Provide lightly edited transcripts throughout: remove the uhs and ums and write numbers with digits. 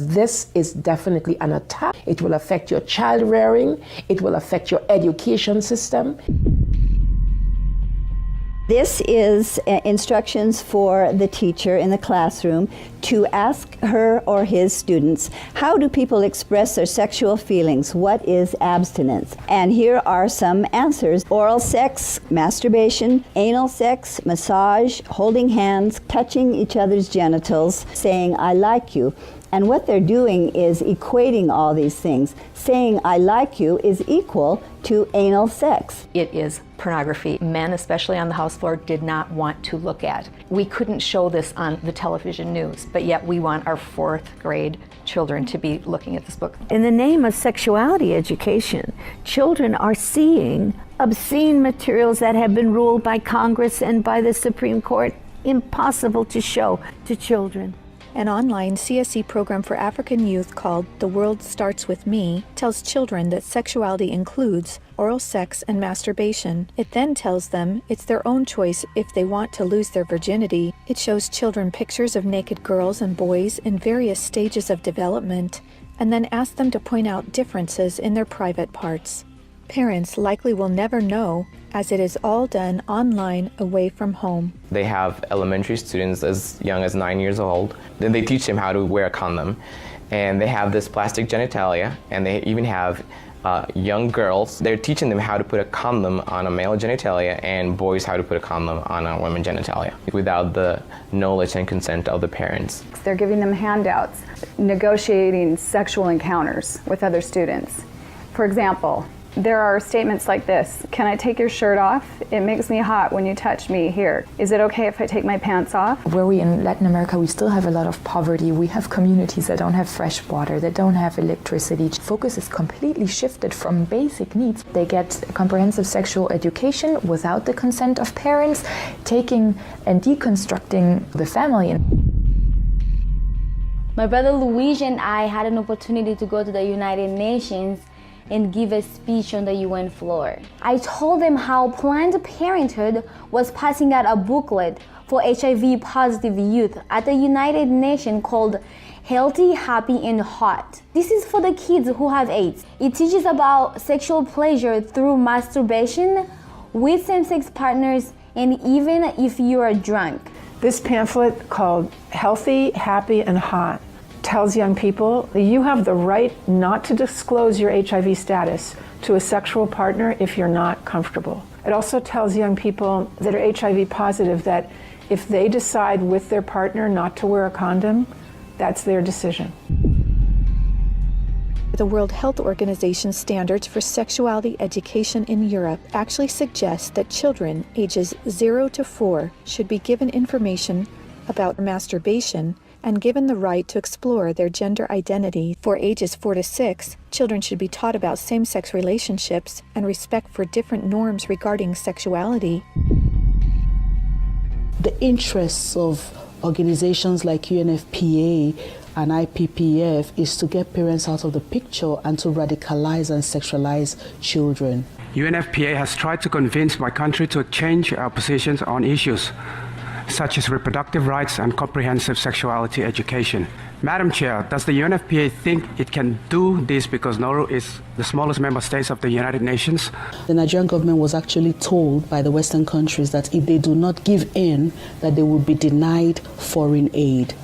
This is definitely an attack. It will affect your child rearing. It will affect your education system. This is instructions for the teacher in the classroom to ask her or his students, how do people express their sexual feelings? What is abstinence? And here are some answers. Oral sex, masturbation, anal sex, massage, holding hands, touching each other's genitals, saying, I like you. And what they're doing is equating all these things. Saying I like you is equal to anal sex. It is pornography. Men, especially on the house floor, did not want to look at. We couldn't show this on the television news, but yet we want our 4th grade children to be looking at this book. In the name of sexuality education, children are seeing obscene materials that have been ruled by Congress and by the Supreme Court impossible to show to children. An online CSE program for African youth called The World Starts With Me tells children that sexuality includes oral sex and masturbation. It then tells them it's their own choice if they want to lose their virginity. It shows children pictures of naked girls and boys in various stages of development, and then asks them to point out differences in their private parts. Parents likely will never know, as it is all done online away from home. They have elementary students as young as 9 years old. Then they teach them how to wear a condom. And they have this plastic genitalia, and they even have young girls. They're teaching them how to put a condom on a male genitalia and boys how to put a condom on a woman genitalia without the knowledge and consent of the parents. They're giving them handouts, negotiating sexual encounters with other students. For example, there are statements like this: can I take your shirt off? It makes me hot when you touch me here. Is it okay if I take my pants off? Where we in Latin America, we still have a lot of poverty. We have communities that don't have fresh water, that don't have electricity. Focus is completely shifted from basic needs. They get comprehensive sexual education without the consent of parents, taking and deconstructing the family. My brother Luigi and I had an opportunity to go to the United Nations and give a speech on the UN floor. I told them how Planned Parenthood was passing out a booklet for HIV positive youth at the United Nations called Healthy, Happy, and Hot. This is for the kids who have AIDS. It teaches about sexual pleasure through masturbation, with same-sex partners, and even if you are drunk. This pamphlet called Healthy, Happy, and Hot tells young people that you have the right not to disclose your HIV status to a sexual partner if you're not comfortable. It also tells young people that are HIV positive that if they decide with their partner not to wear a condom, that's their decision. The World Health Organization standards for sexuality education in Europe actually suggest that children ages 0 to 4 should be given information about masturbation and given the right to explore their gender identity. For ages 4 to 6, children should be taught about same-sex relationships and respect for different norms regarding sexuality. The interests of organizations like UNFPA and IPPF is to get parents out of the picture and to radicalize and sexualize children. UNFPA has tried to convince my country to change our positions on issues such as reproductive rights and comprehensive sexuality education. Madam Chair, does the UNFPA think it can do this because Nauru is the smallest member state of the United Nations? The Nigerian government was actually told by the Western countries that if they do not give in, that they will be denied foreign aid.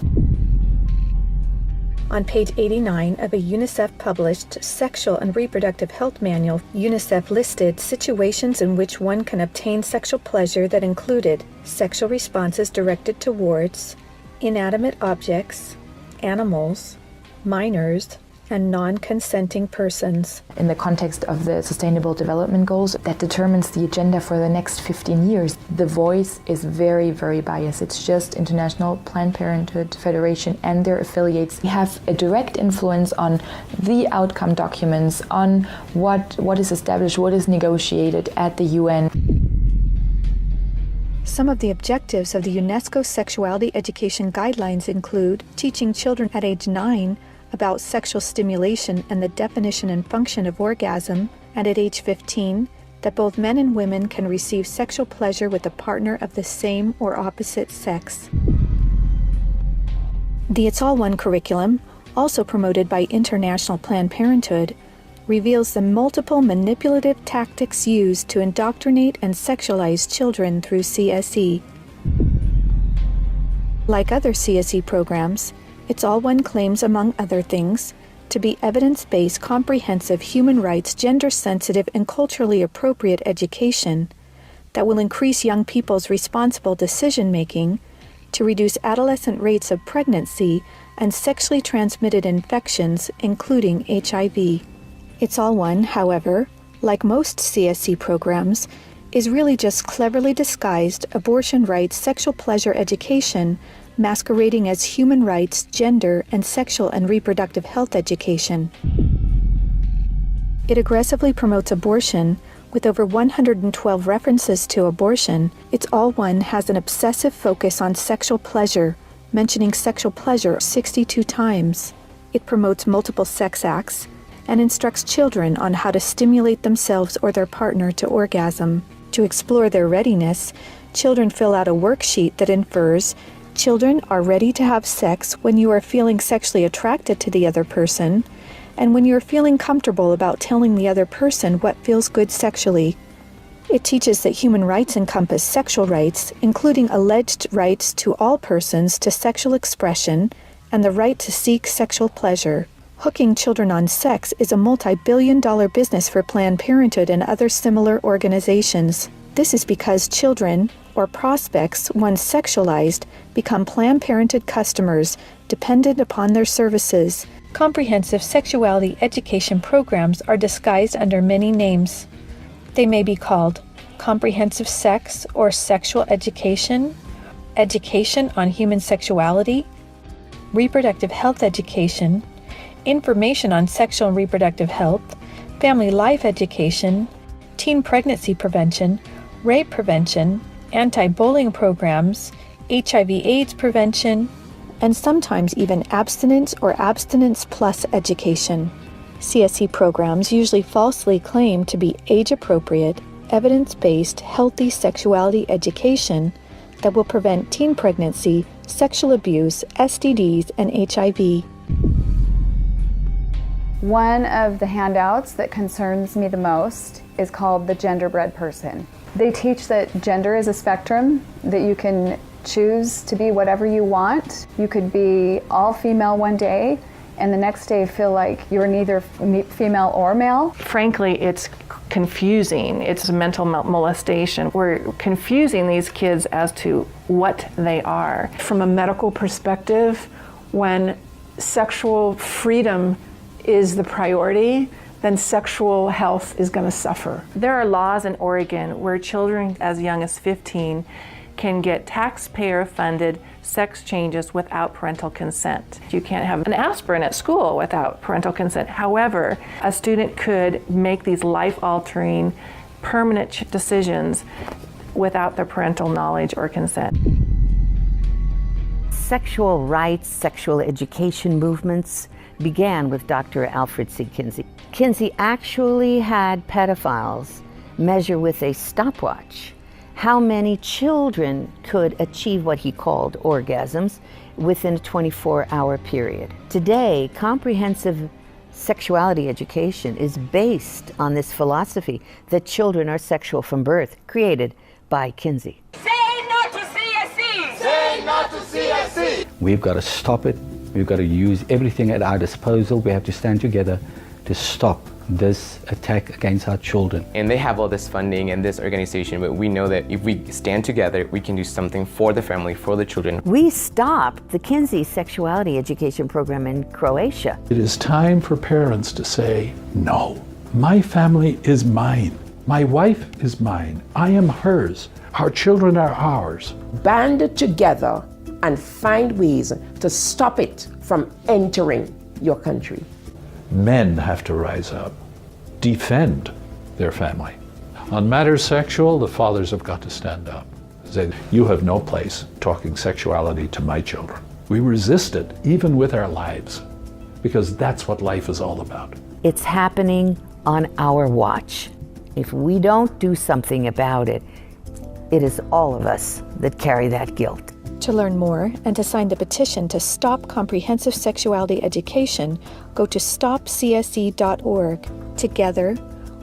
On page 89 of a UNICEF-published Sexual and Reproductive Health Manual, UNICEF listed situations in which one can obtain sexual pleasure that included sexual responses directed towards inanimate objects, animals, minors, and non-consenting persons. In the context of the Sustainable Development Goals, that determines the agenda for the next 15 years. The voice is very, very biased. It's just International Planned Parenthood Federation and their affiliates. We have a direct influence on the outcome documents, on what is established, what is negotiated at the UN. Some of the objectives of the UNESCO Sexuality Education Guidelines include teaching children at age 9 about sexual stimulation and the definition and function of orgasm, and at age 15, that both men and women can receive sexual pleasure with a partner of the same or opposite sex. The It's All One curriculum also promoted by International Planned Parenthood, reveals the multiple manipulative tactics used to indoctrinate and sexualize children through CSE. Like other CSE programs, It's All One claims, among other things, to be evidence-based, comprehensive, human rights, gender-sensitive, and culturally appropriate education that will increase young people's responsible decision-making, to reduce adolescent rates of pregnancy and sexually transmitted infections, including HIV. It's All One, however, like most CSE programs, is really just cleverly disguised abortion rights, sexual pleasure education, masquerading as human rights, gender, and sexual and reproductive health education. It aggressively promotes abortion. With over 112 references to abortion, It's All One has an obsessive focus on sexual pleasure, mentioning sexual pleasure 62 times. It promotes multiple sex acts and instructs children on how to stimulate themselves or their partner to orgasm. To explore their readiness, children fill out a worksheet that infers children are ready to have sex when you are feeling sexually attracted to the other person, and when you're feeling comfortable about telling the other person what feels good sexually. It teaches that human rights encompass sexual rights, including alleged rights to all persons to sexual expression and the right to seek sexual pleasure. Hooking children on sex is a multi-billion-dollar business for Planned Parenthood and other similar organizations. This is because children, or prospects, once sexualized, become Planned Parenthood customers, dependent upon their services. Comprehensive sexuality education programs are disguised under many names. They may be called comprehensive sex or sexual education, education on human sexuality, reproductive health education, information on sexual and reproductive health, family life education, teen pregnancy prevention, rape prevention, anti-bullying programs, HIV/AIDS prevention, and sometimes even abstinence or abstinence plus education. CSE programs usually falsely claim to be age-appropriate, evidence-based, healthy sexuality education that will prevent teen pregnancy, sexual abuse, STDs, and HIV. One of the handouts that concerns me the most is called the Genderbread Person. They teach that gender is a spectrum, that you can choose to be whatever you want. You could be all female one day and the next day feel like you're neither female or male. Frankly, it's confusing. It's mental molestation. We're confusing these kids as to what they are. From a medical perspective, when sexual freedom is the priority, then sexual health is going to suffer. There are laws in Oregon where children as young as 15 can get taxpayer-funded sex changes without parental consent. You can't have an aspirin at school without parental consent. However, a student could make these life-altering, permanent decisions without their parental knowledge or consent. Sexual rights, sexual education movements began with Dr. Alfred C. Kinsey. Kinsey actually had pedophiles measure with a stopwatch how many children could achieve what he called orgasms within a 24-hour period. Today, comprehensive sexuality education is based on this philosophy that children are sexual from birth, created by Kinsey. Say no to CSE! Say no to CSE! We've got to stop it. We've got to use everything at our disposal. We have to stand together to stop this attack against our children. And they have all this funding and this organization, but we know that if we stand together, we can do something for the family, for the children. We stopped the Kinsey sexuality education program in Croatia. It is time for parents to say, no, my family is mine. My wife is mine. I am hers. Our children are ours. Band together and find ways to stop it from entering your country. Men have to rise up, defend their family. On matters sexual, the fathers have got to stand up. Say, you have no place talking sexuality to my children. We resist it, even with our lives, because that's what life is all about. It's happening on our watch. If we don't do something about it, it is all of us that carry that guilt. To learn more and to sign the petition to stop comprehensive sexuality education, go to stopcsc.org. Together,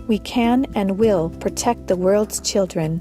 we can and will protect the world's children.